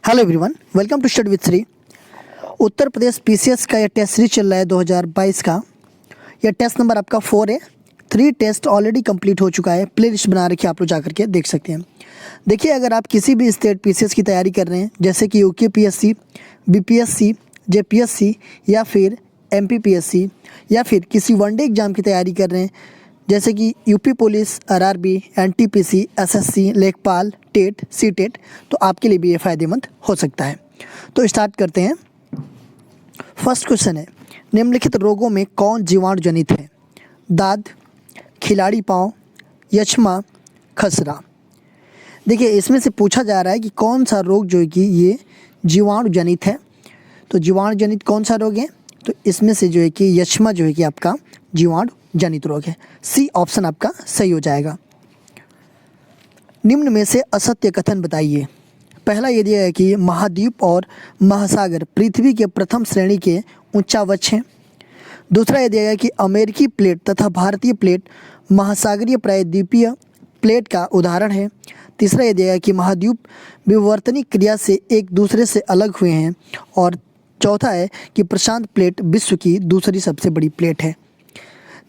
Hello everyone, welcome to study with Shri. Uttar Pradesh PCS का यह test series चल रहा है 2022 का। यह टेस्ट नंबर आपका 4 है। 3 टेस्ट ऑलरेडी कंप्लीट हो चुका है। प्ले लिस्ट बना रखी है, आप लोग जाकर के देख सकते हैं। देखिए, अगर आप किसी भी स्टेट पीसीएस की तैयारी कर रहे हैं, जैसे कि यूकेपीएससी, बीपीएससी, जेपीएससी या फिर एमपीपीएससी, या फिर किसी वनडे एग्जाम की तैयारी कर रहे हैं, जैसे कि UP police, RRB, NTPC, SSC, लेखपाल, टेट, सीटेट, तो आपके लिए भी ये फ़ायदेमंद हो सकता है। तो स्टार्ट करते हैं। फर्स्ट क्वेश्चन है, निम्नलिखित रोगों में कौन जीवाणु जनित है? दाद, खिलाड़ी पाँव, यक्ष्मा, खसरा। देखिए, इसमें से पूछा जा रहा है कि कौन सा रोग जो है कि ये जीवाणु जनित है। तो जीवाणु जनित कौन सा रोग है? तो इसमें से जो है कि यक्ष्मा जो है कि आपका जीवाणु जनित रोग है। सी ऑप्शन आपका सही हो जाएगा। निम्न में से असत्य कथन बताइए। पहला ये दिया है कि महाद्वीप और महासागर पृथ्वी के प्रथम श्रेणी के उच्चावच हैं। दूसरा ये दिया गया कि अमेरिकी प्लेट तथा भारतीय प्लेट महासागरीय प्रायद्वीपीय प्लेट का उदाहरण है। तीसरा ये दिया गया कि महाद्वीप विवर्तनिक क्रिया से एक दूसरे से अलग हुए हैं। और चौथा है कि प्रशांत प्लेट विश्व की दूसरी सबसे बड़ी प्लेट है।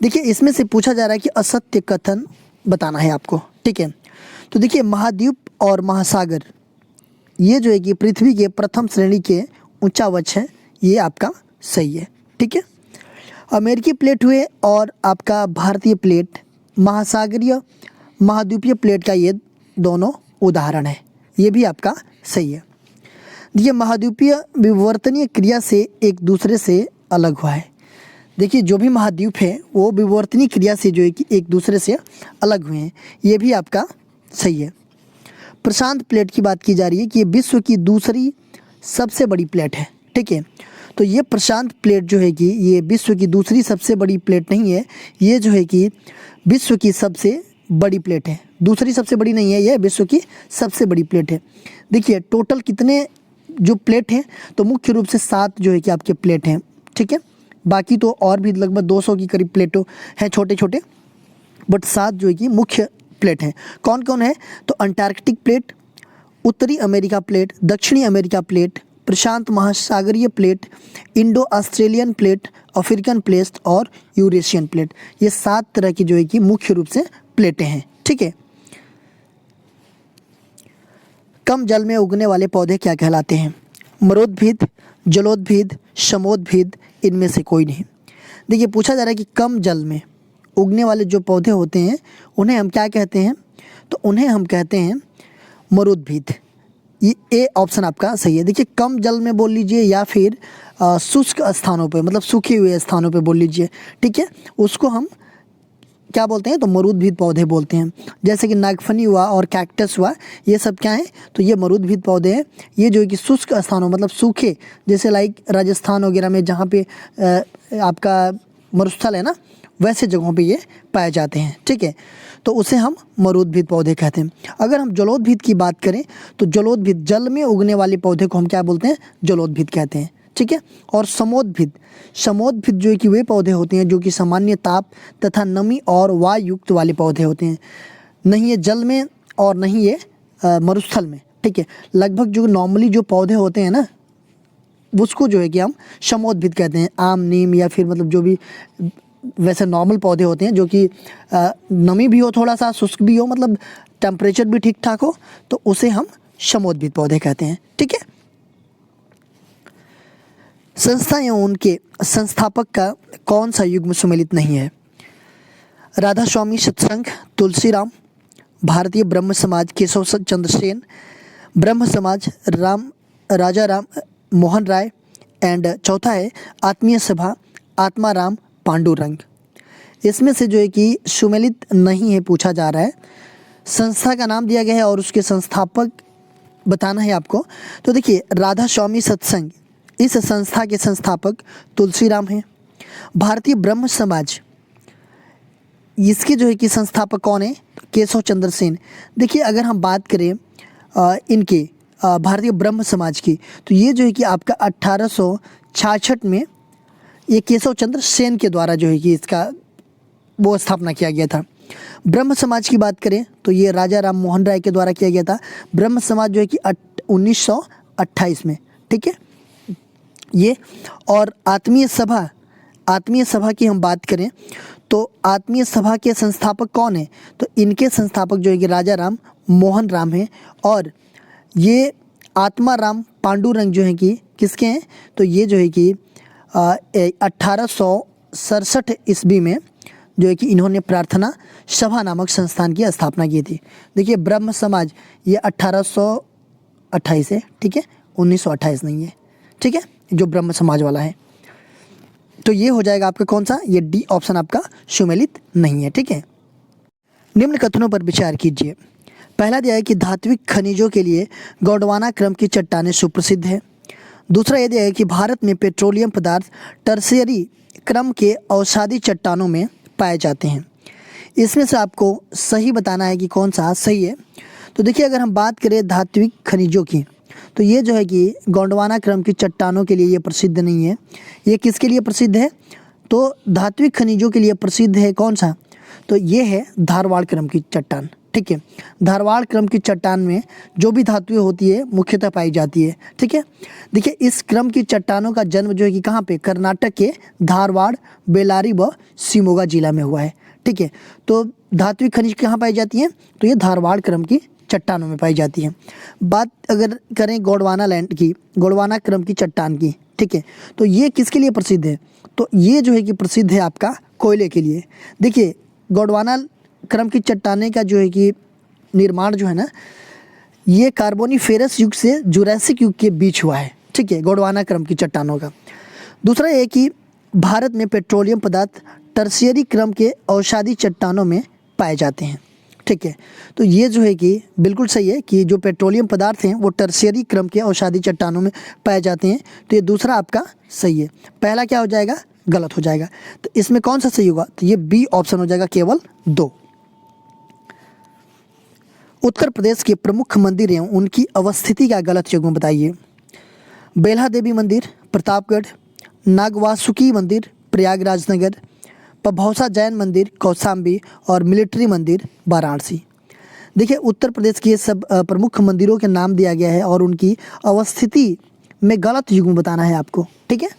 देखिए, इसमें से पूछा जा रहा है कि असत्य कथन बताना है आपको, ठीक है। तो देखिए, महाद्वीप और महासागर ये जो है कि पृथ्वी के प्रथम श्रेणी के उच्चावच हैं, ये आपका सही है, ठीक है। अमेरिकी प्लेट हुए और आपका भारतीय प्लेट महासागरीय महाद्वीपीय प्लेट का ये दोनों उदाहरण है, ये भी आपका सही है। देखिए, महाद्वीपीय विवर्तनीय क्रिया से एक दूसरे से अलग हुआ है। देखिए, जो भी महाद्वीप है वो विवर्तनीय क्रिया से जो है कि एक दूसरे से अलग हुए हैं, ये भी आपका सही है। प्रशांत प्लेट की बात की जा रही है कि ये विश्व की दूसरी सबसे बड़ी प्लेट है, ठीक है। तो ये प्रशांत प्लेट जो है कि ये विश्व की दूसरी सबसे बड़ी प्लेट नहीं है, ये जो है कि विश्व की सबसे बड़ी प्लेट है। दूसरी सबसे बड़ी नहीं है, ये विश्व की सबसे बड़ी प्लेट है। देखिए, टोटल कितने जो प्लेट हैं, तो मुख्य रूप से 7 जो है कि आपके प्लेट हैं, ठीक है। बाकी तो और भी लगभग 200 की करीब प्लेटों हैं छोटे छोटे, बट 7 जो है कि मुख्य प्लेट हैं। कौन कौन है? तो अंटार्कटिक प्लेट, उत्तरी अमेरिका प्लेट, दक्षिणी अमेरिका प्लेट, प्रशांत महासागरीय plate, Indo Australian plate, African plate और यूरेशियन प्लेट। ये 7 तरह की जो है कि मुख्य रूप से प्लेटें हैं, ठीक है। कम जल में उगने वाले पौधे क्या कहलाते हैं? मरोद्भिद, जलोद्भिद, समोद्भिद, इनमें से कोई नहीं। देखिए, पूछा जा रहा है कि कम जल में उगने वाले जो पौधे होते हैं उन्हें हम क्या कहते हैं? तो उन्हें हम कहते हैं मरुद्भिद। ये ए ऑप्शन आपका सही है। देखिए, कम जल में बोल लीजिए या फिर शुष्क स्थानों पे, मतलब सूखे हुए स्थानों पे बोल लीजिए, ठीक है, उसको हम क्या बोलते हैं? तो मरुद्भिद पौधे बोलते हैं। जैसे कि नागफनी हुआ और कैक्टस हुआ, ये सब क्या है? तो ये मरुद्भिद पौधे हैं। ये जो है कि शुष्क स्थानों, मतलब सूखे, जैसे लाइक राजस्थान वगैरह में जहाँ पे आपका मरुस्थल है ना, वैसे जगहों पे ये पाए जाते हैं, ठीक है। तो उसे हम मरुद्भिद पौधे कहते हैं। अगर हम जलोद्भिद की बात करें तो जलोद्भिद, जल में उगने वाले पौधे को हम क्या बोलते हैं? जलोद्भिद कहते हैं, ठीक है। और समोद्भिद, समोद्भिद जो है कि वे पौधे होते हैं जो कि सामान्य ताप तथा नमी और वायु युक्त वाले पौधे होते हैं। नहीं ये जल में और नहीं ये मरुस्थल में, ठीक है। लगभग जो नॉर्मली जो पौधे होते हैं ना, उसको जो है कि हम समोद्भिद कहते हैं। आम, नीम या फिर मतलब जो भी वैसे नॉर्मल पौधे होते हैं जो कि नमी भी हो, थोड़ा सा शुष्क भी हो, मतलब टेम्परेचर भी ठीक ठाक हो, तो उसे हम समोद्भिद पौधे कहते हैं, ठीक है। संस्था एवं उनके संस्थापक का कौन सा युग्म सुमेलित नहीं है? राधा स्वामी सत्संग, तुलसीराम, भारतीय ब्रह्म समाज केशव चंद्र सेन, ब्रह्म समाज राजा राम मोहन राय, एंड चौथा है आत्मीय सभा आत्माराम पांडुरंग। इसमें से जो है कि सुमेलित नहीं है पूछा जा रहा है। संस्था का नाम दिया गया है और उसके संस्थापक बताना है आपको। तो देखिए, राधा स्वामी सत्संग, इस संस्था के संस्थापक तुलसीराम हैं। भारतीय ब्रह्म समाज, इसके जो है कि संस्थापक कौन है? केशव चंद्र सेन। देखिए, अगर हम बात करें इनके भारतीय ब्रह्म समाज की, तो ये जो है कि आपका 1866 में ये केशव चंद्र सेन के द्वारा जो है कि इसका वो स्थापना किया गया था। ब्रह्म समाज की बात करें तो ये राजा राम मोहन राय के द्वारा किया गया था। ब्रह्म समाज जो है कि 1900 1928 में, ठीक है ये। और आत्मीय सभा की हम बात करें तो आत्मीय सभा के संस्थापक कौन है? तो इनके संस्थापक जो है कि राजा राम मोहन राय हैं। और ये आत्माराम पांडुरंग जो है कि किसके हैं? तो ये जो है कि 1867 ईस्वी में जो है कि इन्होंने प्रार्थना सभा नामक संस्थान की स्थापना की थी। देखिए ब्रह्म समाज ये 1828 है, ठीक है 1928 नहीं है, ठीक है जो ब्रह्म समाज वाला है। तो ये हो जाएगा आपका कौन सा? ये डी ऑप्शन आपका सुमेलित नहीं है, ठीक है। निम्न कथनों पर विचार कीजिए। पहला दिया है कि धात्विक खनिजों के लिए गोंडवाना क्रम की चट्टानें सुप्रसिद्ध है। दूसरा ये दिया है कि भारत में पेट्रोलियम पदार्थ टर्शियरी क्रम के औषधि चट्टानों में पाए जाते हैं। इसमें से आपको सही बताना है कि कौन सा सही है। तो देखिए अगर हम बात करें धात्विक खनिजों की, तो ये जो है कि गोंडवाना क्रम की चट्टानों के लिए ये प्रसिद्ध नहीं है। ये किसके लिए प्रसिद्ध है? तो धात्विक खनिजों के लिए प्रसिद्ध है कौन सा? तो ये है धारवाड़ क्रम की चट्टान, ठीक है। धारवाड़ क्रम की चट्टान में जो भी धातुएं होती है मुख्यतः पाई जाती है, ठीक है। देखिए इस क्रम की चट्टानों का जन्म जो है कि कहाँ पे? कर्नाटक के धारवाड़, बेल्लारी व शिमोगा जिला में हुआ है, ठीक है। तो धात्विक खनिज कहाँ पाई जाती हैं? तो ये धारवाड़ क्रम की चट्टानों में पाई जाती हैं। बात अगर करें गोंडवाना लैंड की, गोंडवाना क्रम की चट्टान की, ठीक है, तो ये किसके लिए प्रसिद्ध है? तो ये जो है कि प्रसिद्ध है आपका कोयले के लिए। देखिए गोंडवाना क्रम की चट्टाने का जो है कि निर्माण जो है ना, ये कार्बोनिफेरस युग से जुरासिक युग के बीच हुआ है, ठीक है गोंडवाना क्रम की चट्टानों का। दूसरा ये कि भारत में पेट्रोलियम पदार्थ टर्शियरी क्रम के औषधि चट्टानों में पाए जाते हैं, ठीक है। तो ये जो है कि बिल्कुल सही है कि जो पेट्रोलियम पदार्थ हैं वो टर्शियरी क्रम के औषधि चट्टानों में पाए जाते हैं। तो ये दूसरा आपका सही है। पहला क्या हो जाएगा? गलत हो जाएगा। तो इसमें कौन सा सही होगा? तो ये बी ऑप्शन हो जाएगा, केवल 2। उत्तर प्रदेश के प्रमुख मंदिर एवं उनकी अवस्थिति का गलत युग्म बताइए। बेल्हा देवी मंदिर प्रतापगढ़, नागवासुकी मंदिर प्रयागराज नगर, पभौसा जैन मंदिर कौशाम्बी और मिलिट्री मंदिर वाराणसी। देखिए उत्तर प्रदेश के सब प्रमुख मंदिरों के नाम दिया गया है और उनकी अवस्थिति में गलत युग्म बताना है आपको, ठीक है।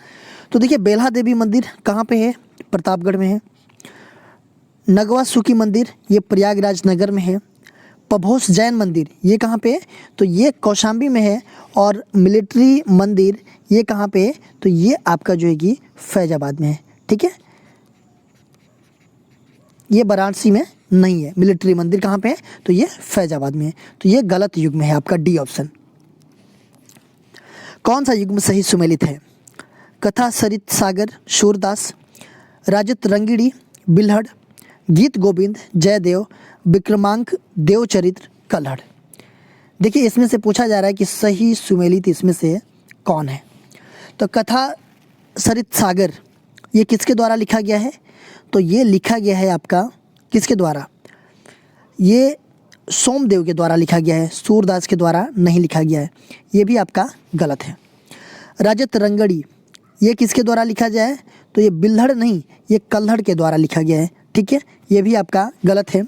तो देखिए बेल्हा देवी मंदिर कहाँ पे है? प्रतापगढ़ में है। नगवासुकी मंदिर ये प्रयागराज नगर में है। पभौस जैन मंदिर ये कहाँ पे है? तो ये कौशाम्बी में है। और मिलिट्री मंदिर ये कहाँ पे है? तो ये आपका जो है कि फैजाबाद में है, ठीक है। ये वाराणसी में नहीं है। मिलिट्री मंदिर कहाँ पे है? तो ये फैजाबाद में है। तो ये गलत युग्म है आपका, डी ऑप्शन। कौन सा युग्म सही सुमेलित है? कथा सरित सागर सूरदास, राजत रंगिड़ी बिल्हड़, गीत गोविंद जयदेव, विक्रमांक देवचरित्र कल्हड़। देखिए इसमें से पूछा जा रहा है कि सही सुमेलित इसमें से कौन है। तो कथा सरित सागर ये किसके द्वारा लिखा गया है? तो ये लिखा गया है आपका किसके द्वारा? ये सोमदेव के द्वारा लिखा गया है, सूरदास के द्वारा नहीं लिखा गया है। ये भी आपका गलत है। राजत रंगड़ी ये किसके द्वारा लिखा गया है? तो ये बिल्हड़ नहीं, ये कल्हड़ के द्वारा लिखा गया है, ठीक है। ये भी आपका गलत है।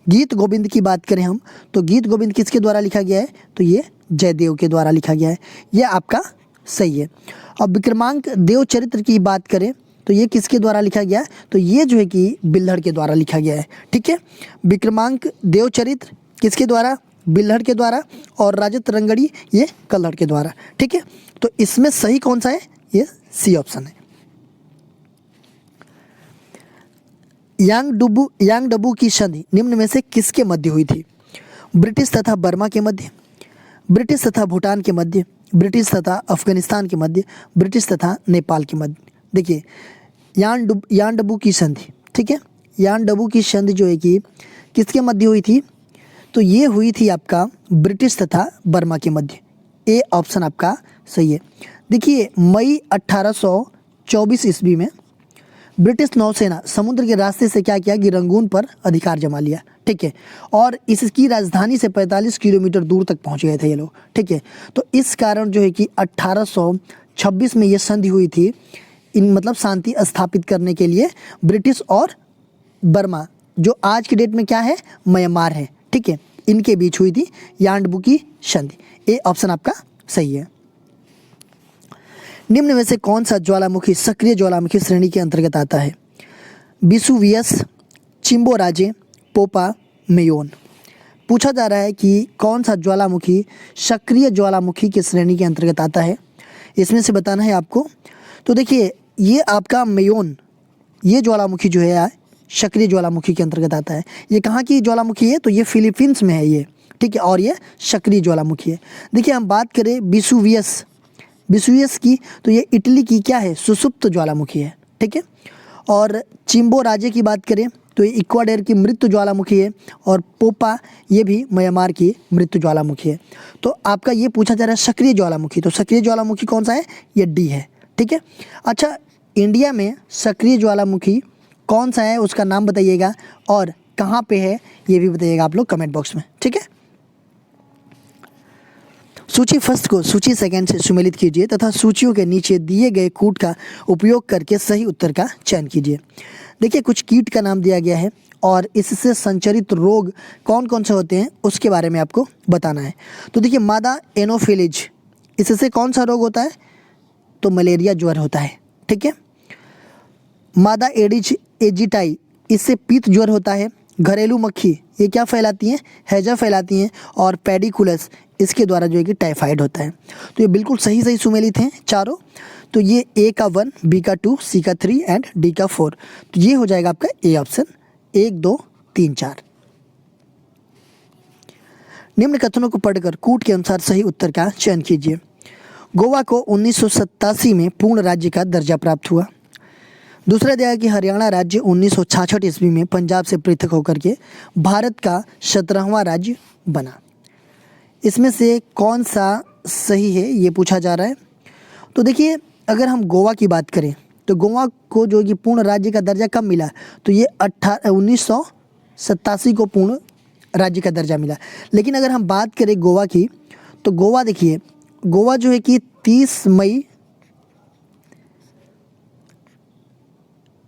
गीत गोविंद की बात करें हम, तो गीत गोविंद किसके द्वारा लिखा गया है? तो ये जयदेव के द्वारा लिखा गया है। ये आपका सही है। और विक्रमांक देवचरित्र की बात करें तो ये किसके द्वारा लिखा गया है? तो ये जो है कि बिल्हड़ के द्वारा लिखा गया है, ठीक है। विक्रमांक देवचरित्र किसके द्वारा? बिल्हड़ के द्वारा। और राजत रंगड़ी ये कल्हड़ के द्वारा, ठीक है। तो इसमें सही कौन सा है? ये सी ऑप्शन है। यांगडबू की संधि निम्न में से किसके मध्य हुई थी? ब्रिटिश तथा बर्मा के मध्य, ब्रिटिश तथा भूटान के मध्य, ब्रिटिश तथा अफगानिस्तान के मध्य, ब्रिटिश तथा नेपाल के मध्य। देखिए यांगडबू की संधि, ठीक है। यांगडबू की संधि जो है कि किसके मध्य हुई थी? तो ये हुई थी आपका ब्रिटिश तथा बर्मा के मध्य। ए ऑप्शन आपका सही है। देखिए मई 1824 ईस्वी में ब्रिटिश नौसेना समुद्र के रास्ते से क्या किया कि रंगून पर अधिकार जमा लिया, ठीक है। और इसकी राजधानी से 45 किलोमीटर दूर तक पहुंच गए थे ये लोग, ठीक है। तो इस कारण जो है कि 1826 में ये संधि हुई थी, इन मतलब शांति स्थापित करने के लिए ब्रिटिश और बर्मा, जो आज की डेट में क्या है? म्यांमार है, ठीक है। इनके बीच हुई थी यांगडबू की संधि। ए ऑप्शन आपका सही है। निम्न में से कौन सा ज्वालामुखी सक्रिय ज्वालामुखी श्रेणी के अंतर्गत आता है? विसुवियस, चिम्बोराजे, पोपा, मेयोन। पूछा जा रहा है कि कौन सा ज्वालामुखी सक्रिय ज्वालामुखी की श्रेणी के अंतर्गत आता है, इसमें से बताना है आपको। तो देखिए ये आपका मेयोन, ये ज्वालामुखी जो है सक्रिय ज्वालामुखी के अंतर्गत आता है। ये कहाँ की ज्वालामुखी है? तो ये फिलीपींस में है ये, ठीक है, और ये सक्रिय ज्वालामुखी है। देखिए हम बात करें विसुवियस की, तो ये इटली की क्या है? सुसुप्त ज्वालामुखी है, ठीक है। और चिम्बोराजे की बात करें तो ये इक्वाडोर की मृत्यु ज्वालामुखी है, और पोपा ये भी म्यांमार की मृत्यु ज्वालामुखी है। तो आपका ये पूछा जा रहा है सक्रिय ज्वालामुखी, तो सक्रिय ज्वालामुखी कौन सा है? ये डी है, ठीक है। अच्छा, इंडिया में सक्रिय ज्वालामुखी कौन सा है उसका नाम बताइएगा, और कहाँ पे है ये भी बताइएगा आप लोग कमेंट बॉक्स में, ठीक है। सूची फर्स्ट को सूची सेकंड से सुमेलित कीजिए तथा सूचियों के नीचे दिए गए कूट का उपयोग करके सही उत्तर का चयन कीजिए। देखिए कुछ कीट का नाम दिया गया है और इससे संचरित रोग कौन कौन से होते हैं उसके बारे में आपको बताना है। तो देखिए मादा एनोफिलिज, इससे कौन सा रोग होता है? तो मलेरिया ज्वर होता है, ठीक है। मादा एडिज एजिटाई, इससे पीत ज्वर होता है। घरेलू मक्खी ये क्या फैलाती हैं? हैजा फैलाती हैं। और पेडिकुलस, इसके द्वारा जो है कि टाइफाइड होता है। तो ये बिल्कुल सही सही सुमेलित हैं चारों। तो ये ए का 1, बी का 2, सी का 3 एंड डी का 4। तो ये हो जाएगा आपका ए ऑप्शन, 1 2 3 4। निम्न कथनों को पढ़कर कूट के अनुसार सही उत्तर का चयन कीजिए। गोवा को 1987 में पूर्ण राज्य का दर्जा प्राप्त हुआ। दूसरा दिया कि हरियाणा राज्य 1966 ईस्वी में पंजाब से पृथक होकर के भारत का 17वां राज्य बना। इसमें से कौन सा सही है ये पूछा जा रहा है। तो देखिए अगर हम गोवा की बात करें तो गोवा को जो कि पूर्ण राज्य का दर्जा कब मिला? तो ये 1987 को पूर्ण राज्य का दर्जा मिला। लेकिन अगर हम बात करें गोवा की, तो गोवा देखिए, गोवा जो है कि 30 मई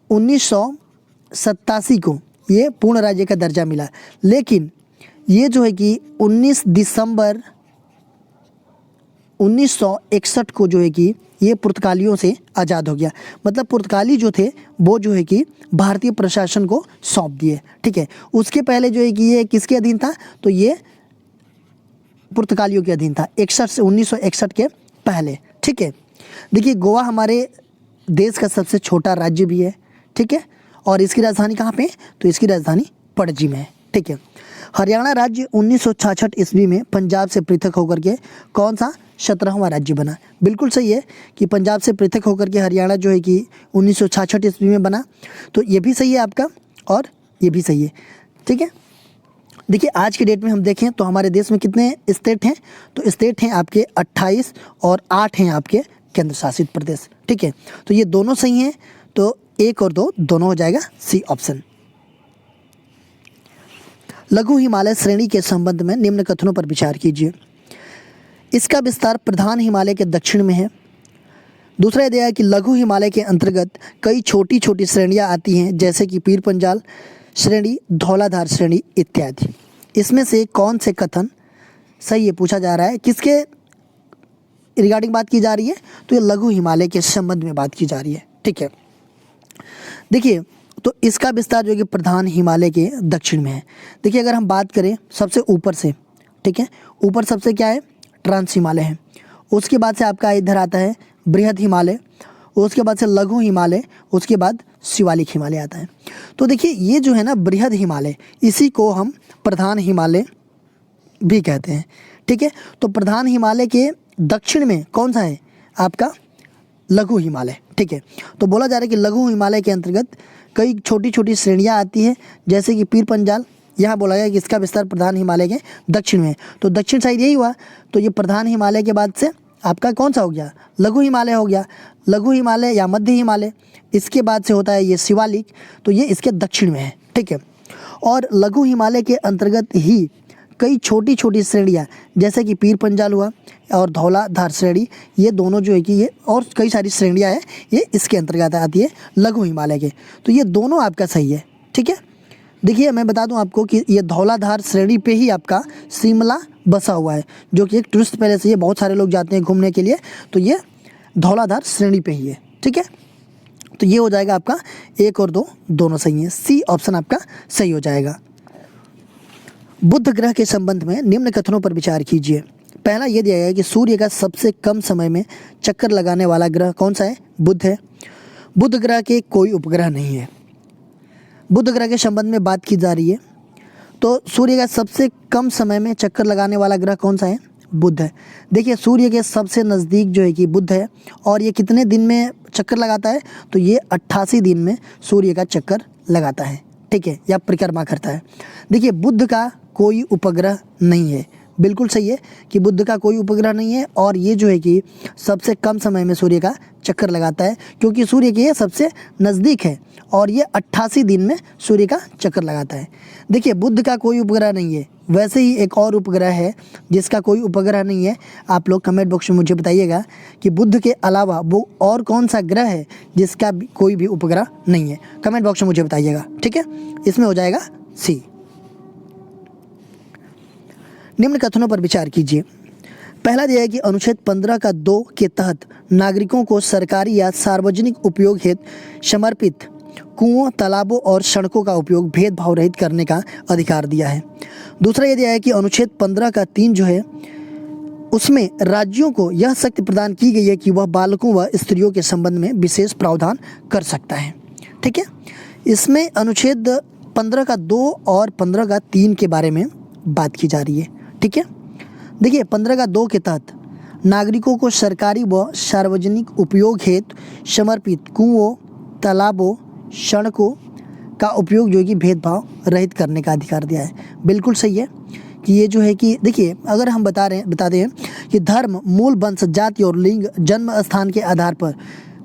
1987 को ये पूर्ण राज्य का दर्जा मिला। लेकिन ये जो है कि 19 दिसंबर 1961 को जो है कि ये पुर्तगालियों से आज़ाद हो गया। मतलब पुर्तगाली जो थे वो जो है कि भारतीय प्रशासन को सौंप दिए, ठीक है। उसके पहले जो है कि ये किसके अधीन था? तो ये पुर्तगालियों के अधीन था, 1961 के पहले, ठीक है। देखिए गोवा हमारे देश का सबसे छोटा राज्य भी है, ठीक है। और इसकी राजधानी कहाँ पे? तो इसकी राजधानी पणजी में है, ठीक है। हरियाणा राज्य 1966 ईस्वी में पंजाब से पृथक होकर के कौन सा 17वां राज्य बना? बिल्कुल सही है कि पंजाब से पृथक होकर के हरियाणा जो है कि 1966 ईस्वी में बना। तो ये भी सही है आपका और ये भी सही है, ठीक है। देखिए आज के डेट में हम देखें तो हमारे देश में कितने स्टेट हैं? तो स्टेट हैं आपके 28 और 8 हैं आपके केंद्र शासित प्रदेश, ठीक है। तो ये दोनों सही हैं, तो 1 और 2 दोनों हो जाएगा सी ऑप्शन। लघु हिमालय श्रेणी के संबंध में निम्न कथनों पर विचार कीजिए। इसका विस्तार प्रधान हिमालय के दक्षिण में है। दूसरा यह दिया है कि लघु हिमालय के अंतर्गत कई छोटी छोटी श्रेणियां आती हैं, जैसे कि पीर पंजाल श्रेणी, धौलाधार श्रेणी इत्यादि। इसमें से कौन से कथन सही है पूछा जा रहा है, किसके रिगार्डिंग बात की जा रही है? तो ये लघु हिमालय के संबंध में बात की जा रही है, ठीक है। देखिए तो इसका विस्तार जो कि प्रधान हिमालय के दक्षिण में है। देखिए अगर हम बात करें सबसे ऊपर से, ठीक है, ऊपर सबसे क्या है? ट्रांस हिमालय है। उसके बाद से आपका इधर आता है बृहद हिमालय, उसके बाद से लघु हिमालय, उसके बाद शिवालिक हिमालय आता है। तो देखिए ये जो है ना बृहद हिमालय, इसी को हम प्रधान हिमालय भी कहते हैं, ठीक है। तो प्रधान हिमालय के दक्षिण में कौन सा है? आपका लघु हिमालय, ठीक है। तो बोला जा रहा है कि लघु हिमालय के अंतर्गत कई छोटी छोटी श्रेणियां आती हैं, जैसे कि पीर पंजाल। यहाँ बोला गया कि इसका विस्तार प्रधान हिमालय के दक्षिण में है, तो दक्षिण साइड यही हुआ। तो ये प्रधान हिमालय के बाद से आपका कौन सा हो गया? लघु हिमालय हो गया। लघु हिमालय या मध्य हिमालय, इसके बाद से होता है ये शिवालिक, तो ये इसके दक्षिण में है, ठीक है। और लघु हिमालय के अंतर्गत ही कई छोटी छोटी श्रेणियाँ, जैसे कि पीर पंजाल हुआ और धौलाधार श्रेणी, ये दोनों जो है कि ये और कई सारी श्रेणियाँ हैं, ये इसके अंतर्गत आती है लघु हिमालय के। तो ये दोनों आपका सही है, ठीक है। देखिए मैं बता दूं आपको कि ये धौलाधार श्रेणी पे ही आपका शिमला बसा हुआ है, जो कि एक टूरिस्ट पैलेस है। ये बहुत सारे लोग जाते हैं घूमने के लिए, तो ये धौलाधार श्रेणी पे ही है। ठीक है, तो ये हो जाएगा आपका 1 और 2 दोनों सही हैं। सी ऑप्शन आपका सही हो जाएगा। बुध ग्रह के संबंध में निम्न कथनों पर विचार कीजिए। पहला ये दिया गया है कि सूर्य का सबसे कम समय में चक्कर लगाने वाला ग्रह कौन सा है? बुध है। बुध ग्रह के कोई उपग्रह नहीं है। बुध ग्रह के संबंध में बात की जा रही है, तो सूर्य का सबसे कम समय में चक्कर लगाने वाला ग्रह कौन सा है? बुध है। देखिए सूर्य के सबसे नज़दीक जो है कि बुध है, और ये कितने दिन में चक्कर लगाता है? तो ये 88 दिन में सूर्य का चक्कर लगाता है। ठीक है, या परिक्रमा करता है। देखिए बुध का कोई उपग्रह नहीं है, बिल्कुल सही है कि बुध का कोई उपग्रह नहीं है, और ये जो है कि सबसे कम समय में सूर्य का चक्कर लगाता है, क्योंकि सूर्य के ये सबसे नज़दीक है और ये 88 दिन में सूर्य का चक्कर लगाता है। देखिए बुध का कोई उपग्रह नहीं है। वैसे ही एक और उपग्रह है जिसका कोई उपग्रह नहीं है। आप लोग कमेंट बॉक्स में मुझे बताइएगा कि बुध के अलावा वो और कौन सा ग्रह है जिसका कोई भी उपग्रह नहीं है। कमेंट बॉक्स में मुझे बताइएगा। ठीक है, इसमें हो जाएगा सी। निम्न कथनों पर विचार कीजिए। पहला दिया है कि अनुच्छेद 15 का 2 के तहत नागरिकों को सरकारी या सार्वजनिक उपयोग हेतु समर्पित कुओं, तालाबों और सड़कों का उपयोग भेदभाव रहित करने का अधिकार दिया है। दूसरा ये दिया है कि अनुच्छेद 15 का 3 जो है उसमें राज्यों को यह शक्ति प्रदान की गई है कि वह बालकों व स्त्रियों के संबंध में विशेष प्रावधान कर सकता है। ठीक है, इसमें अनुच्छेद 15 का 2 और 15 का 3 के बारे में बात की जा रही है। ठीक है, देखिए 15 का 2 के तहत नागरिकों को सरकारी व सार्वजनिक उपयोग हेतु समर्पित कुओं, तालाबों, सड़कों का उपयोग जो है कि भेदभाव रहित करने का अधिकार दिया है। बिल्कुल सही है कि ये जो है कि देखिए अगर हम बताते हैं कि धर्म, मूल वंश, जाति और लिंग, जन्म स्थान के आधार पर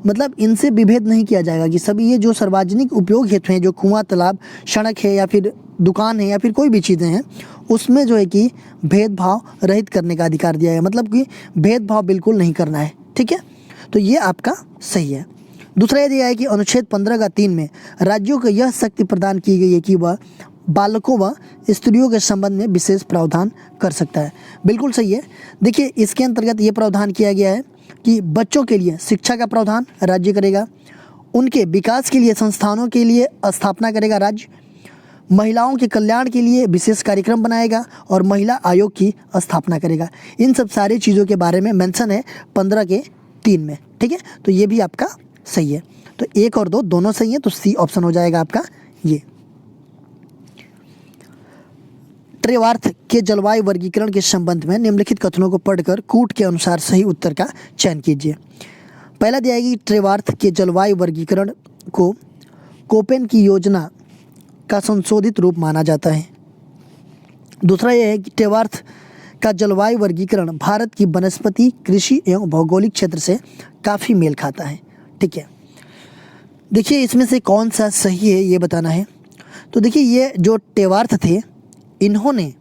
मतलब इनसे विभेद नहीं किया जाएगा कि सभी ये जो सार्वजनिक उपयोग हेतु हैं, जो कुआं, तालाब, सड़क है या फिर दुकान है या फिर कोई भी चीज़ें हैं, उसमें जो है कि भेदभाव रहित करने का अधिकार दिया है। मतलब कि भेदभाव बिल्कुल नहीं करना है। ठीक है, तो ये आपका सही है। दूसरा ये दिया है कि अनुच्छेद 15 का 3 में राज्यों को यह शक्ति प्रदान की गई है कि वह बालकों व स्त्रियों के संबंध में विशेष प्रावधान कर सकता है। बिल्कुल सही है। देखिए इसके अंतर्गत ये प्रावधान किया गया है कि बच्चों के लिए शिक्षा का प्रावधान राज्य करेगा, उनके विकास के लिए संस्थानों के लिए स्थापना करेगा राज्य, महिलाओं के कल्याण के लिए विशेष कार्यक्रम बनाएगा और महिला आयोग की स्थापना करेगा। इन सब सारी चीज़ों के बारे में मेंशन है 15 के 3 में। ठीक है, तो ये भी आपका सही है। तो 1 और 2 दोनों सही है, तो सी ऑप्शन हो जाएगा आपका ये। त्रिवार्थ के जलवायु वर्गीकरण के संबंध में निम्नलिखित कथनों को पढ़कर कूट के अनुसार सही उत्तर का चयन कीजिए। पहला दिया है कि त्रिवार्थ के जलवायु वर्गीकरण को कोपेन की योजना का संशोधित रूप माना जाता है। दूसरा यह है कि त्रिवार्थ का जलवायु वर्गीकरण भारत की वनस्पति, कृषि एवं भौगोलिक क्षेत्र से काफ़ी मेल खाता है। ठीक है, देखिए इसमें से कौन सा सही है ये बताना है। तो देखिए ये जो त्रिवार्थ थे, इन्होंने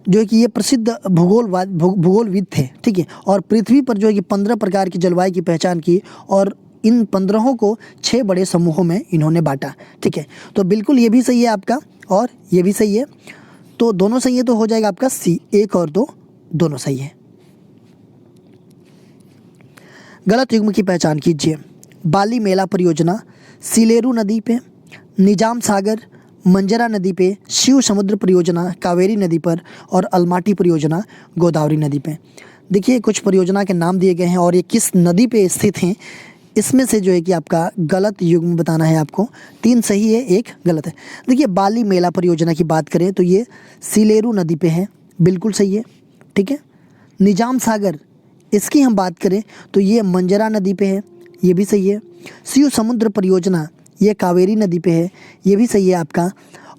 जो है कि ये प्रसिद्ध भूगोलविद थे। ठीक है, और पृथ्वी पर जो है कि 15 प्रकार की जलवायु की पहचान की और इन 15 को 6 बड़े समूहों में इन्होंने बांटा। ठीक है, तो बिल्कुल ये भी सही है आपका और ये भी सही है, तो दोनों सही है, तो हो जाएगा आपका सी। 1 और 2 दोनों सही है। गलत युग्म की पहचान कीजिए। बाली मेला परियोजना सिलेरू नदी पे, निजाम सागर मंजरा नदी पे, शिव समुद्र परियोजना कावेरी नदी पर और अलमाटी परियोजना गोदावरी नदी पे। देखिए कुछ परियोजना के नाम दिए गए हैं और ये किस नदी पे स्थित हैं, इसमें से जो है कि आपका गलत युग्म बताना है आपको। 3 सही है, 1 गलत है। देखिए बाली मेला परियोजना की बात करें तो ये सिलेरू नदी पे है, बिल्कुल सही है। ठीक है, निजाम सागर इसकी हम बात करें तो ये मंजरा नदी पे है, ये भी सही है। शिव समुद्र परियोजना ये कावेरी नदी पे है, ये भी सही है आपका।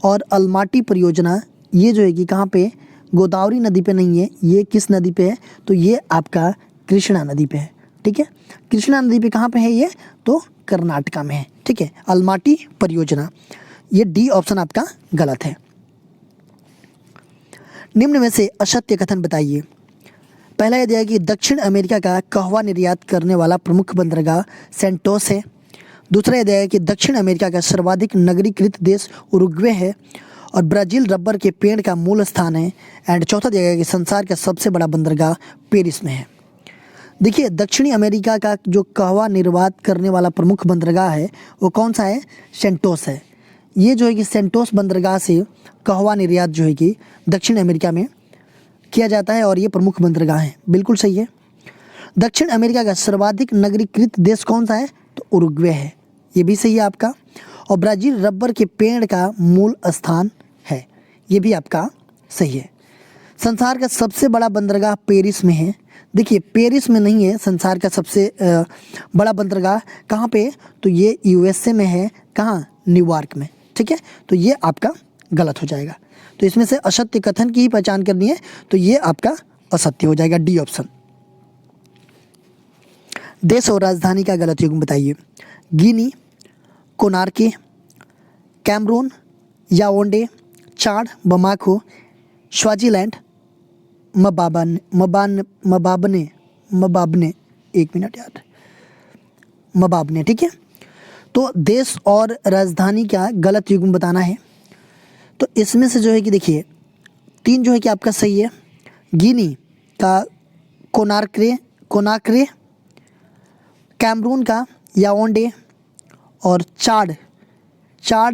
और अलमाटी परियोजना ये जो है कि कहाँ पे, गोदावरी नदी पे नहीं है, ये किस नदी पे है, तो ये आपका कृष्णा नदी पे है। ठीक है, कृष्णा नदी पे कहाँ पे है ये, तो कर्नाटका में है। ठीक है, अलमाटी परियोजना, ये डी ऑप्शन आपका गलत है। निम्न में से असत्य कथन बताइए। पहला यह दिया कि दक्षिण अमेरिका का कहवा निर्यात करने वाला प्रमुख बंदरगाह सेंटोस है। दूसरा यह है कि दक्षिण अमेरिका का सर्वाधिक नगरीकृत देश उरुग्वे है और ब्राज़ील रबर के पेड़ का मूल स्थान है। एंड चौथा दिया गया कि संसार का सबसे बड़ा बंदरगाह पेरिस में है। देखिए दक्षिणी अमेरिका का जो कहवा निर्यात करने वाला प्रमुख बंदरगाह है वो कौन सा है? सेंटोस है। ये जो है कि सेंटोस बंदरगाह से कहवा निर्यात जो है कि दक्षिण अमेरिका में किया जाता है और ये प्रमुख बंदरगाह है। बिल्कुल सही है। दक्षिण अमेरिका का सर्वाधिक नगरीकृत देश कौन सा है? तो उरुग्वे है। ये भी सही है आपका। और ब्राज़ील रबर के पेड़ का मूल स्थान है। ये भी आपका सही है। संसार का सबसे बड़ा बंदरगाह पेरिस में है। देखिए पेरिस में नहीं है संसार का सबसे बड़ा बंदरगाह। कहाँ पे? तो ये यूएसए में है। कहाँ? न्यूयॉर्क में। ठीक है, तो ये आपका गलत हो जाएगा। तो इसमें से असत्य कथन की ही पहचान करनी है, तो ये आपका असत्य हो जाएगा, डी ऑप्शन। देश और राजधानी का गलत युग्म बताइए। गिनी, कोनार्के, कैमरून, याओंडे, चाड, बमाको, स्वाजीलैंड, मबाबने, एक मिनट यार, मबाबने। ठीक है, तो देश और राजधानी का गलत युग्म बताना है। तो इसमें से जो है कि देखिए 3 जो है कि आपका सही है। गिनी का कोनाक्रे, कैमरून का याओंडे और चाड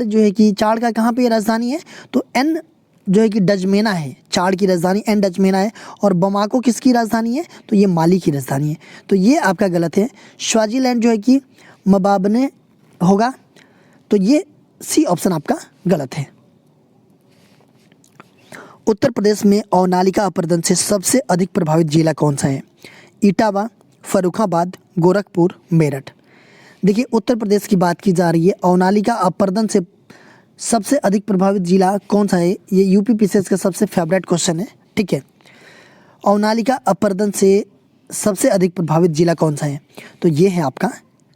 जो है कि चाड का कहाँ पे राजधानी है? तो एन जो है कि डजमेना है। चाड की राजधानी एन डजमेना है। और बमाको किसकी राजधानी है? तो ये माली की राजधानी है। तो ये आपका गलत है। स्वाजीलैंड जो है कि मबाबने होगा। तो ये सी ऑप्शन आपका गलत है। उत्तर प्रदेश में अवनालिका अपरदन से सबसे अधिक प्रभावित जिला कौन सा है? इटावा, फर्रुखाबाद, गोरखपुर, मेरठ। देखिए उत्तर प्रदेश की बात की जा रही है। अवनालिका अपरदन से सबसे अधिक प्रभावित जिला कौन सा है? ये यूपी पीसीएस का सबसे फेवरेट क्वेश्चन है। ठीक है, अवनालिका अपरदन से सबसे अधिक प्रभावित जिला कौन सा है? तो ये है आपका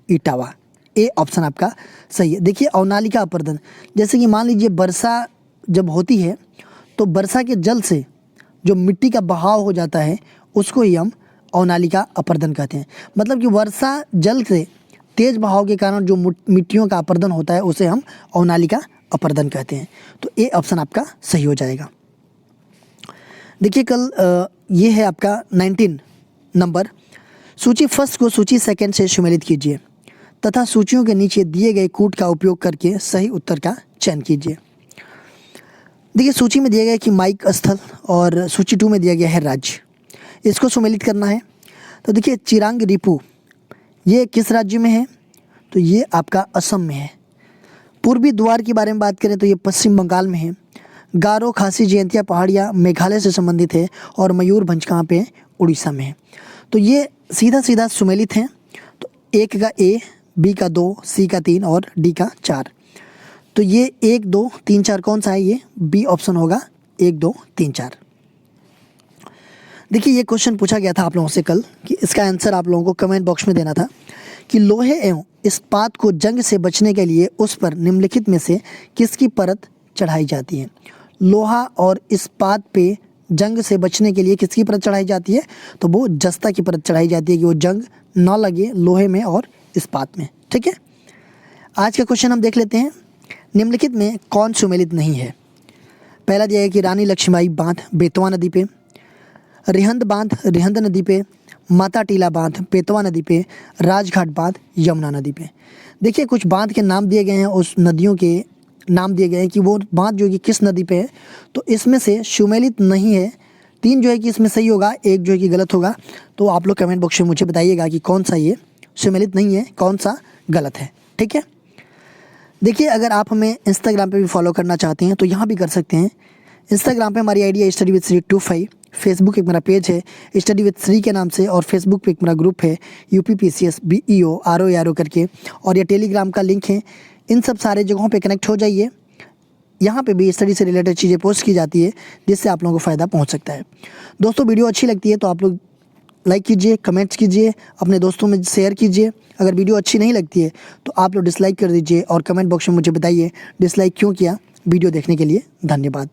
इटावा। ए ऑप्शन आपका सही है। देखिए अवनालिका अपरदन, जैसे कि मान लीजिए वर्षा जब होती है तो वर्षा के जल से जो मिट्टी का बहाव हो जाता है उसको ही हम अवनालिका अपरदन कहते हैं। मतलब कि वर्षा जल से तेज बहाव के कारण जो मिट्टियों का अपरदन होता है उसे हम अवनालिका अपरदन कहते हैं। तो ए ऑप्शन आपका सही हो जाएगा। देखिए कल ये है आपका 19 नंबर। सूची फर्स्ट को सूची सेकंड से सुमेलित कीजिए तथा सूचियों के नीचे दिए गए कूट का उपयोग करके सही उत्तर का चयन कीजिए। देखिए सूची में दिया गया है कि माइक स्थल और सूची 2 में दिया गया है राज्य। इसको सुमेलित करना है। तो देखिए चिरांग रिपू ये किस राज्य में है? तो ये आपका असम में है। पूर्वी द्वार के बारे में बात करें तो ये पश्चिम बंगाल में है। गारो, खासी, जयंतिया पहाड़ियाँ मेघालय से संबंधित है और मयूरभंज कहाँ पे है? उड़ीसा में है। तो ये सीधा सीधा सुमेलित हैं। तो एक का ए, बी का 2, सी का 3 और डी का 4। तो ये 1, 2, 3, 4 कौन सा है? ये बी ऑप्शन होगा, 1, 2, 3, 4। देखिए ये क्वेश्चन पूछा गया था आप लोगों से कल कि इसका आंसर आप लोगों को कमेंट बॉक्स में देना था कि लोहे एवं इस्पात को जंग से बचने के लिए उस पर निम्नलिखित में से किसकी परत चढ़ाई जाती है? लोहा और इस्पात पे जंग से बचने के लिए किसकी परत चढ़ाई जाती है? तो वो जस्ता की परत चढ़ाई जाती है कि वो जंग ना लगे लोहे में और इस्पात में। ठीक है, आज का क्वेश्चन हम देख लेते हैं। निम्नलिखित में कौन सुमेलित नहीं है? पहला दिया है कि रानी लक्ष्मीबाई बांध बेतवा नदी पे, रिहंद बांध रिहंद नदी पे, माता टीला बांध बेतवा नदी पे, राजघाट बांध यमुना नदी पे। देखिए कुछ बांध के नाम दिए गए हैं, उस नदियों के नाम दिए गए हैं कि वो बांध जो कि किस नदी पे है। तो इसमें से सुमेलित नहीं है। 3 जो है कि इसमें सही होगा, 1 जो है कि गलत होगा। तो आप लोग कमेंट बॉक्स में मुझे बताइएगा कि कौन सा ये सुमेलित नहीं है, कौन सा गलत है। ठीक है, देखिए अगर आप हमें इंस्टाग्राम पे भी फॉलो करना चाहते हैं तो यहाँ भी कर सकते हैं। इंस्टाग्राम पे हमारी आईडी है स्टडी विद श्री 25। फेसबुक एक मेरा पेज है स्टडी विद श्री के नाम से और फेसबुक पे एक मेरा ग्रुप है UPPCS BEO RO करके, और ये टेलीग्राम का लिंक है। इन सब सारे जगहों पे कनेक्ट हो जाइए। यहाँ पे भी स्टडी से रिलेटेड चीज़ें पोस्ट की जाती है जिससे आप लोगों को फ़ायदा पहुँच सकता है। दोस्तों वीडियो अच्छी लगती है तो आप लोग लाइक कीजिए, कमेंट्स कीजिए, अपने दोस्तों में शेयर कीजिए। अगर वीडियो अच्छी नहीं लगती है तो आप लोग डिसलाइक कर दीजिए और कमेंट बॉक्स में मुझे बताइए डिसलाइक क्यों किया। वीडियो देखने के लिए धन्यवाद।